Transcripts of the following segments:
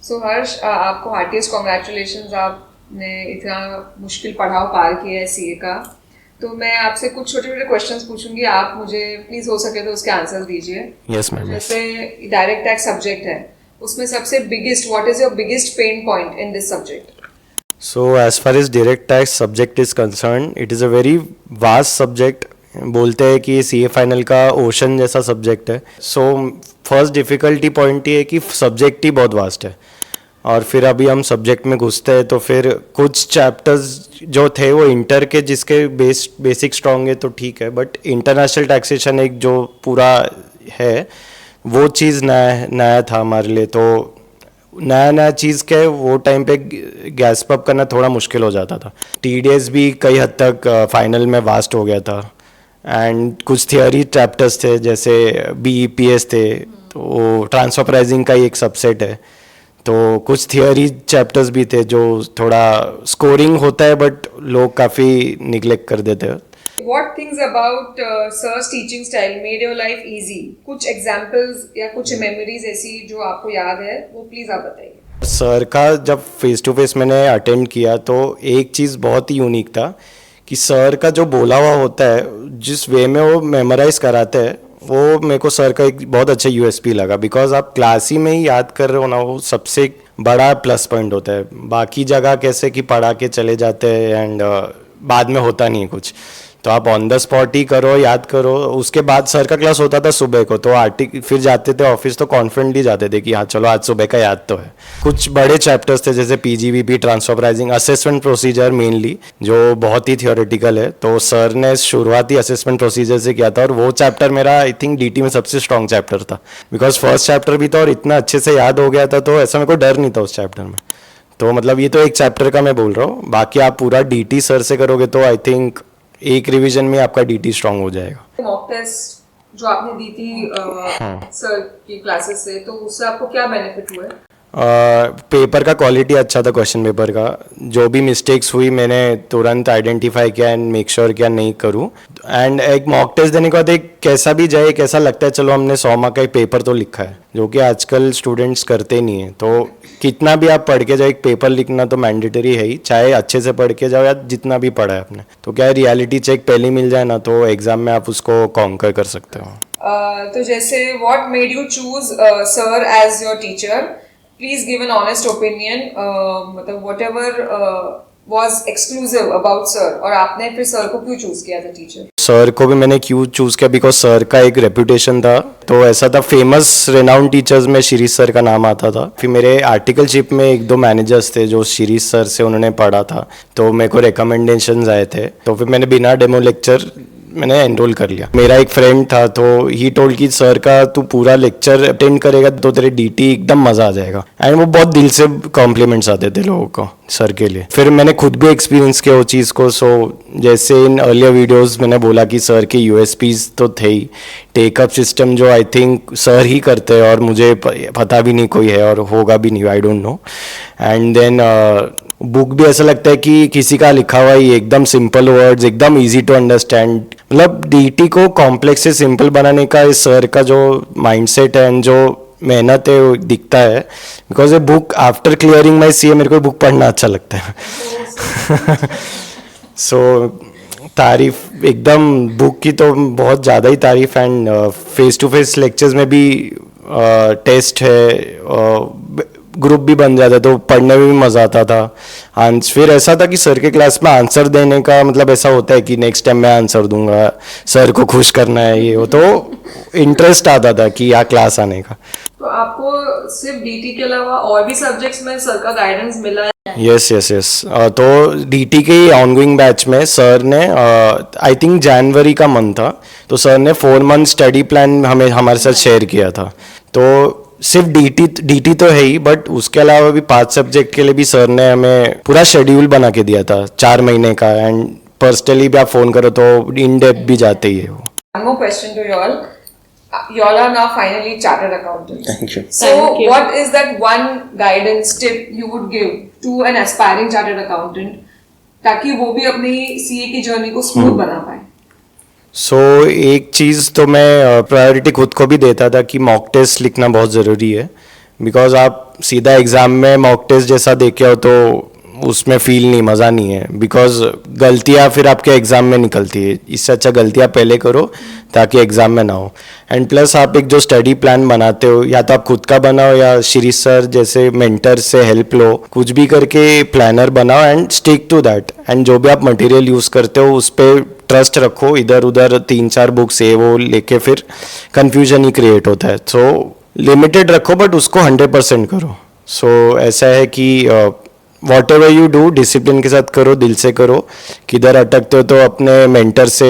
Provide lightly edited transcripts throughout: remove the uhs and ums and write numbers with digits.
सो हर्ष, आपको heartiest congratulations, आपने इतना मुश्किल पढ़ाव पार किया है सीए का। तो मैं आपसे कुछ छोटे छोटे क्वेश्चंस पूछूंगी, आप मुझे प्लीज हो सके तो उसके आंसर दीजिए। Yes ma'am. जैसे डायरेक्ट टैक्स सब्जेक्ट है, उसमें सबसे biggest, what is your biggest pain point in this subject? So as far as direct tax subject is concerned, it is a very vast subject. बोलते हैं कि सी A final का ocean जैसा subject है। So first difficulty point ये है कि subject ही बहुत वास्ट है, और फिर अभी हम सब्जेक्ट में घुसते हैं तो फिर कुछ चैप्टर्स जो थे वो इंटर के जिसके बेसिक स्ट्रॉन्ग है तो ठीक है, बट इंटरनेशनल टैक्सेशन एक जो पूरा है वो चीज़ नया था हमारे लिए। तो नया चीज़ के वो टाइम पे गैस अप करना थोड़ा मुश्किल हो जाता था। टीडीएस भी कई हद तक फाइनल में वास्ट हो गया था, एंड कुछ थियोरी चैप्टर्स थे जैसे बीईपीएस थे, तो ट्रांसफर प्राइसिंग का ही एक सबसेट है। तो कुछ थियोरी चैप्टर्स भी थे जो थोड़ा स्कोरिंग होता है बट लोग काफ़ी निगलेक्ट कर देते हैं। What things about sir's teaching style made your life easy? कुछ एग्जांपल्स या कुछ मेमोरीज ऐसी जो आपको याद है वो प्लीज आप बताइए। सर का जब फेस टू फेस मैंने अटेंड किया तो एक चीज़ बहुत ही यूनिक था कि सर का जो बोला हुआ होता है, जिस वे में वो मेमोराइज कराते हैं, वो मेरे को सर का एक बहुत अच्छा यूएसपी लगा। बिकॉज आप क्लास ही में ही याद कर रहे हो ना, वो सबसे बड़ा प्लस पॉइंट होता है। बाकी जगह कैसे कि पढ़ा के चले जाते हैं एंड बाद में होता नहीं है कुछ, तो आप ऑन द स्पॉट ही करो, याद करो। उसके बाद सर का क्लास होता था सुबह को, तो फिर जाते थे ऑफिस तो कॉन्फिडेंटली जाते थे कि हाँ चलो आज सुबह का याद तो है। कुछ बड़े चैप्टर्स थे जैसे PGBP, transfer pricing, assessment procedure mainly, जो बहुत ही थियोरेटिकल है। तो सर ने शुरुआती असेसमेंट प्रोसीजर से किया था, और वो चैप्टर मेरा आई थिंक डीटी में सबसे स्ट्रॉन्ग चैप्टर था। बिकॉज फर्स्ट चैप्टर भी था और इतना अच्छे से याद हो गया था, तो ऐसा मेरे को डर नहीं था उस चैप्टर में। तो मतलब ये तो एक चैप्टर का मैं बोल रहा हूँ, बाकी आप पूरा डीटी सर से करोगे तो आई थिंक एक रिवीजन में आपका डीटी स्ट्रांग हो जाएगा। मॉक टेस्ट जो आपने दी थी सर की क्लासेस से, तो उससे आपको क्या बेनिफिट हुआ है? पेपर का क्वालिटी अच्छा था, क्वेश्चन पेपर का। जो भी मिस्टेक्स हुई मैंने तुरंत आइडेंटिफाई किया एंड मेक श्योर किया नहीं करूं। एंड एक मॉक टेस्ट देने के बाद एक कैसा भी जाए, कैसा लगता है चलो हमने 100 मार्क का एक पेपर तो लिखा है, जो कि आजकल स्टूडेंट्स करते नहीं है। तो कितना भी आप पढ़ के जाओ, एक पेपर लिखना तो मैंडेटरी है ही, चाहे अच्छे से पढ़ के जाओ या जितना भी पढ़ा है आपने। तो क्या रियलिटी चेक पहले मिल जाए ना, तो एग्जाम में आप उसको कॉन्कर कर सकते हो। तो जैसे what made you choose sir as your teacher? Please give an honest opinion, मतलब whatever was exclusive about sir, और आपने फिर सर को क्यों चूज किया था टीचर? सर को भी मैंने क्यों चूज किया, बिकॉज सर का एक रेपुटेशन था। तो ऐसा था, फेमस रेनाउंड टीचर्स में शिरीष सर का नाम आता था। फिर मेरे आर्टिकलशिप में एक दो मैनेजर्स थे जो शिरीष सर से उन्होंने पढ़ा था, तो मेरे को रिकमेंडेशंस आए थे। तो फिर मैंने बिना डेमो लेक्चर मैंने एनरोल कर लिया। मेरा एक फ्रेंड था, तो ही टोल्ड कि सर का तू पूरा लेक्चर अटेंड करेगा तो तेरे डीटी एकदम मजा आ जाएगा। एंड वो बहुत दिल से कॉम्प्लीमेंट्स आते थे लोगों को सर के लिए। फिर मैंने खुद भी एक्सपीरियंस किया वो चीज़ को। सो जैसे इन अर्लियर वीडियोस मैंने बोला कि सर के यूएसपीज तो थे ही, टेकअप सिस्टम जो आई थिंक सर ही करते हैं और मुझे पता भी नहीं कोई है और होगा भी नहीं, I don't know. And then book भी ऐसा लगता है कि किसी का लिखा हुआ ही, एकदम सिंपल वर्ड्स, एकदम इजी टू अंडरस्टैंड। मतलब डीटी को कॉम्प्लेक्स से सिंपल बनाने का इस सर का जो माइंडसेट है एंड जो मेहनत है वो दिखता है। Because a book after clearing my CA मेरे को बुक पढ़ना अच्छा लगता है। सो तारीफ एकदम बुक की तो बहुत ज़्यादा ही तारीफ। And face to face lectures में भी टेस्ट है, ग्रुप भी बन जाता, तो पढ़ने में भी मज़ा आता था। फिर ऐसा था कि सर के क्लास में आंसर देने का मतलब ऐसा होता है कि नेक्स्ट टाइम मैं आंसर दूंगा, सर को खुश करना है, ये वो, तो इंटरेस्ट आता था कि यहाँ क्लास आने का। तो आपको सिर्फ डीटी के अलावा और भी सब्जेक्ट्स में सर का गाइडेंस मिला है? यस। तो डीटी के ऑनगोइंग बैच में सर ने आई थिंक जनवरी का मंथ था, तो सर ने 4 मंथ स्टडी प्लान हमारे साथ शेयर किया था। तो सिर्फ डीटी तो है ही, बट उसके अलावा भी 5 सब्जेक्ट के लिए भी सर ने हमें पूरा शेड्यूल बना के दिया था 4 महीने का। एंड पर्सनली भी आप फोन करो तो इन डेप्थ भी जाते ही है वो। One more question to y'all. Y'all are now finally chartered accountants. Thank you. So, what is that one guidance tip you would give to an aspiring chartered accountant, ताकि वो भी अपनी सीए की journey को स्मूथ बना पाए? एक चीज़ तो मैं प्रायोरिटी खुद को भी देता था कि मॉक टेस्ट लिखना बहुत ज़रूरी है। बिकॉज आप सीधा एग्ज़ाम में मॉक टेस्ट जैसा देखे हो तो उसमें फील नहीं, मज़ा नहीं है, बिकॉज गलतियाँ फिर आपके एग्ज़ाम में निकलती है। इससे अच्छा गलतियाँ पहले करो ताकि एग्ज़ाम में ना हो। एंड प्लस आप एक जो स्टडी प्लान बनाते हो, या तो आप खुद का बनाओ या श्री सर जैसे मेंटर से हेल्प लो, कुछ भी करके प्लानर बनाओ and stick to that. And जो भी आप मटेरियल यूज़ करते हो उस पर ट्रस्ट रखो, इधर उधर 3-4 बुक्स ये वो लेके फिर कन्फ्यूजन ही क्रिएट होता है। सो लिमिटेड रखो बट उसको 100% करो। सो ऐसा है कि what ever you do discipline के साथ करो, दिल से करो। किधर अटकते हो तो अपने मेंटर से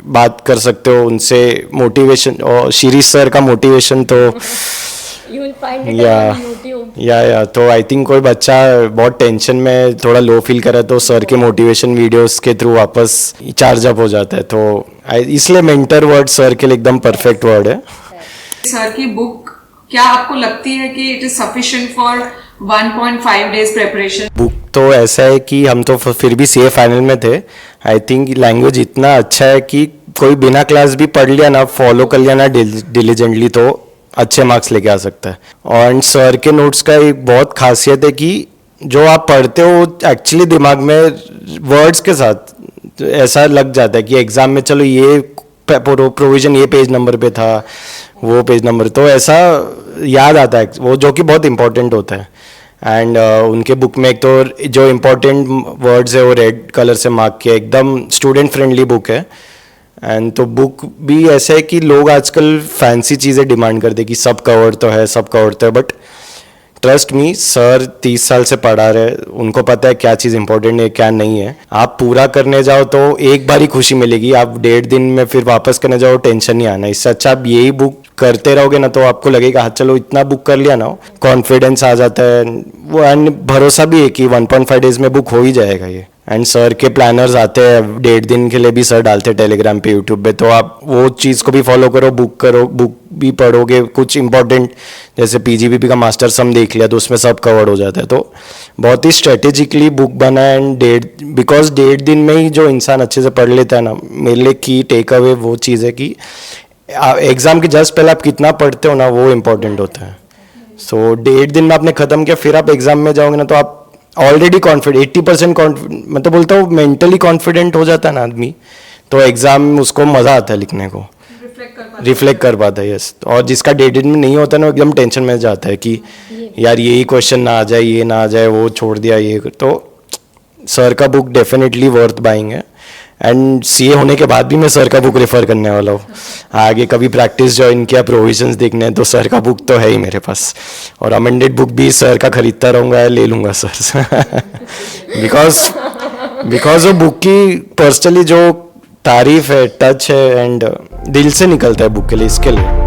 बात कर सकते हो, उनसे मोटिवेशन, और शिरीष सर का मोटिवेशन तो You will find it या on YouTube. या तो आई थिंक कोई बच्चा बहुत टेंशन में थोड़ा लो फील करे तो सर के मोटिवेशन वीडियोस के थ्रू वापस चार्ज अप हो जाता है। तो इसलिए मेंटर वर्ड सर के लिए एकदम परफेक्ट वर्ड है। सर की बुक क्या आपको लगती है कि it is sufficient for 1.5 days preparation? Book तो ऐसा है कि हम तो फिर भी सीए फाइनल में थे। आई थिंक लैंग्वेज इतना अच्छा है कि कोई बिना क्लास भी पढ़ लिया ना, फॉलो कर लिया ना डिलीजेंटली, तो अच्छे मार्क्स लेके आ सकता है। और सर के नोट्स का एक बहुत खासियत है कि जो आप पढ़ते हो एक्चुअली दिमाग में वर्ड्स के साथ ऐसा लग जाता है कि एग्जाम में चलो ये प्रोविजन ये पेज नंबर पे था, वो पेज नंबर, तो ऐसा याद आता है वो, जो कि बहुत इंपॉर्टेंट होता है। एंड उनके बुक में एक तो जो इम्पोर्टेंट वर्ड्स है वो रेड कलर से मार्क किया, एकदम स्टूडेंट फ्रेंडली बुक है। एंड तो बुक भी ऐसा है कि लोग आजकल फैंसी चीज़ें डिमांड करते कि सब कवर्ड तो है, सब कवर्ड तो है, बट ट्रस्ट मी, सर 30 साल से पढ़ा रहे, उनको पता है क्या चीज़ इंपॉर्टेंट है क्या नहीं है। आप पूरा करने जाओ तो एक बार ही खुशी मिलेगी, आप 1.5 दिन में फिर वापस करने जाओ टेंशन नहीं आना। इससे अच्छा आप यही बुक करते रहोगे ना तो आपको लगेगा हाँ चलो इतना बुक कर लिया ना, कॉन्फिडेंस आ जाता है वो, एंड भरोसा भी है कि 1.5 डेज में बुक हो ही जाएगा ये। एंड सर के प्लानर्स आते हैं 1.5 दिन के लिए भी, सर डालते हैं टेलीग्राम पे, यूट्यूब पे, तो आप वो चीज़ को भी फॉलो करो, बुक भी पढ़ोगे। कुछ इंपॉर्टेंट जैसे पीजीबीपी का मास्टर सम देख लिया तो उसमें सब कवर्ड हो जाता है। तो बहुत ही स्ट्रेटेजिकली बुक बना है। एंड बिकॉज 1.5 दिन में ही जो इंसान अच्छे से पढ़ लेता है ना, मेरे लिए की टेक अवे वो चीज़ है कि एग्जाम के जस्ट पहले आप कितना पढ़ते हो ना वो इम्पोर्टेंट होता है। सो 1.5 दिन में आपने खत्म किया, फिर आप एग्जाम में जाओगे ना तो आप ऑलरेडी कॉन्फिडेंट 80% कॉन्फिडेंट, मैं तो बोलता हूँ मेंटली कॉन्फिडेंट हो जाता है ना आदमी, तो एग्जाम उसको मज़ा आता है लिखने को, रिफ्लेक्ट कर पाता है। यस, और जिसका 1.5 दिन में नहीं होता ना एकदम टेंशन में जाता है कि यार यही क्वेश्चन ना आ जाए, ये ना आ जाए, वो छोड़ दिया ये। तो सर का बुक डेफिनेटली वर्थ बाइंग है। एंड सीए होने के बाद भी मैं सर का बुक रेफर करने वाला हूँ। आगे कभी प्रैक्टिस ज्वाइन किया, प्रोविजंस देखने हैं तो सर का बुक तो है ही मेरे पास, और अमेंडेड बुक भी सर का खरीदता रहूँगा, ले लूँगा सर से बिकॉज वो बुक की पर्सनली जो तारीफ है, टच है, एंड दिल से निकलता है बुक के लिए, इसके लिए।